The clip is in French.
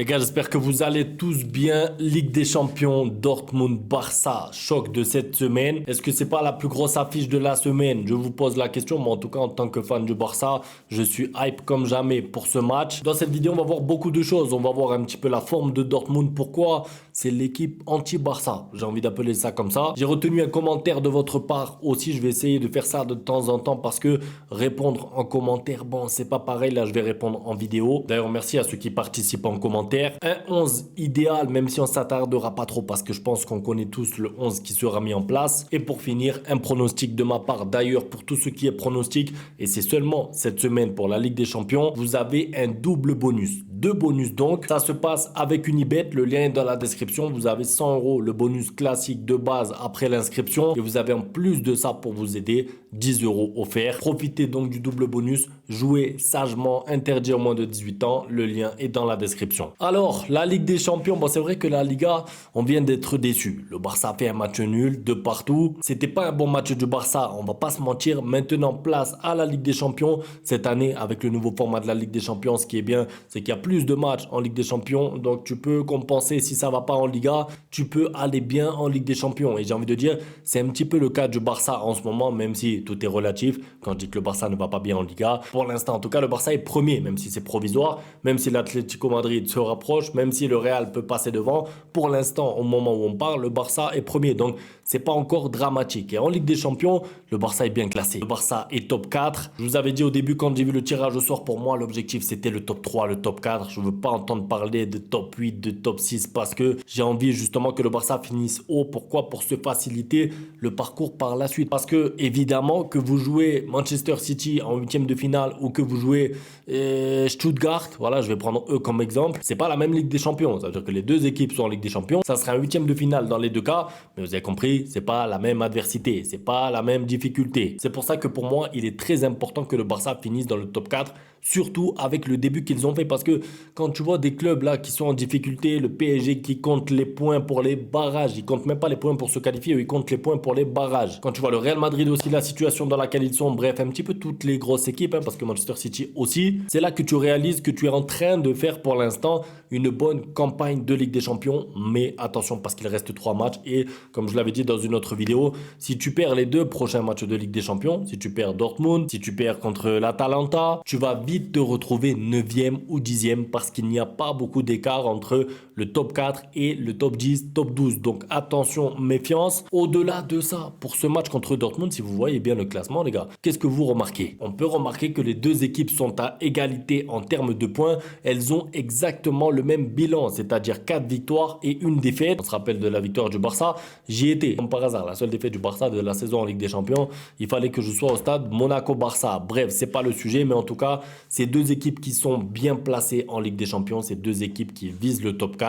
Les gars, j'espère que vous allez tous bien. Ligue des Champions, Dortmund-Barça, choc de cette semaine. Est-ce que c'est pas la plus grosse affiche de la semaine? Je vous pose la question, mais en tout cas, en tant que fan du Barça, je suis hype comme jamais pour ce match. Dans cette vidéo, on va voir beaucoup de choses. On va voir un petit peu la forme de Dortmund. Pourquoi? C'est l'équipe anti-Barça. J'ai envie d'appeler ça comme ça. J'ai retenu un commentaire de votre part aussi. Je vais essayer de faire ça de temps en temps parce que répondre en commentaire, bon, c'est pas pareil. Là, je vais répondre en vidéo. D'ailleurs, merci à ceux qui participent en commentaire. Un 11 idéal, même si on s'attardera pas trop parce que je pense qu'on connaît tous le 11 qui sera mis en place. Et pour finir, un pronostic de ma part. D'ailleurs, pour tout ce qui est pronostic, et c'est seulement cette semaine pour la Ligue des Champions, vous avez un double bonus. Deux bonus donc. Ça se passe avec Unibet. Le lien est dans la description. Vous avez 100 euros, le bonus classique de base après l'inscription. Et vous avez en plus de ça pour vous aider 10 euros offerts. Profitez donc du double bonus. Jouez sagement, interdit aux moins de 18 ans. Le lien est dans la description. Alors, la Ligue des Champions, bon, c'est vrai que la Liga, on vient d'être déçus. Le Barça a fait un match nul de partout. C'était pas un bon match du Barça, on va pas se mentir. Maintenant, place à la Ligue des Champions. Cette année, avec le nouveau format de la Ligue des Champions, ce qui est bien, c'est qu'il y a plus de matchs en Ligue des Champions. Donc, tu peux compenser si ça va pas en Liga. Tu peux aller bien en Ligue des Champions. Et j'ai envie de dire, c'est un petit peu le cas du Barça en ce moment, même si tout est relatif. Quand je dis que le Barça ne va pas bien en Liga, pour l'instant, en tout cas, le Barça est premier, même si c'est provisoire, même si l'Atlético Madrid se rapproche, même si le Real peut passer devant. Pour l'instant, au moment où on parle, le Barça est premier. Donc, c'est pas encore dramatique. Et en Ligue des Champions, le Barça est bien classé. Le Barça est top 4. Je vous avais dit au début, quand j'ai vu le tirage au sort, pour moi, l'objectif, c'était le top 3, le top 4. Je veux pas entendre parler de top 8, de top 6, parce que j'ai envie justement que le Barça finisse haut. Pourquoi? Pour se faciliter le parcours par la suite. Parce que, évidemment, que vous jouez Manchester City en huitième de finale ou que vous jouez Stuttgart, voilà, je vais prendre eux comme exemple, c'est pas la même Ligue des Champions. Ça veut dire que les deux équipes sont en Ligue des Champions. Ça sera un huitième de finale dans les deux cas, mais vous avez compris, c'est pas la même adversité, c'est pas la même difficulté. C'est pour ça que pour moi, il est très important que le Barça finisse dans le top 4, surtout avec le début qu'ils ont fait. Parce que quand tu vois des clubs là qui sont en difficulté, le PSG qui compte les points pour les barrages, ils comptent même pas les points pour se qualifier, ils comptent les points pour les barrages. Quand tu vois le Real Madrid aussi, la situation dans laquelle ils sont, bref, un petit peu toutes les grosses équipes, parce que Manchester City aussi, c'est là que tu réalises que tu es en train de faire pour l'instant une bonne campagne de Ligue des Champions. Mais attention, parce qu'il reste 3 matchs et comme je l'avais dit dans une autre vidéo, si tu perds les 2 prochains matchs de Ligue des Champions, si tu perds Dortmund, si tu perds contre l'Atalanta, tu vas vite te retrouver 9e ou 10e parce qu'il n'y a pas beaucoup d'écart entre le top 4 et le top 10, top 12. Donc attention, méfiance. Au-delà de ça, pour ce match contre Dortmund, si vous voyez bien le classement, les gars, qu'est-ce que vous remarquez? On peut remarquer que les deux équipes sont à égalité en termes de points. Elles ont exactement le même bilan, c'est-à-dire 4 victoires et une défaite. On se rappelle de la victoire du Barça. J'y étais, comme par hasard, la seule défaite du Barça de la saison en Ligue des Champions. Il fallait que je sois au stade Monaco-Barça. Bref, c'est pas le sujet, mais en tout cas, c'est deux équipes qui sont bien placées en Ligue des Champions. C'est deux équipes qui visent le top 4.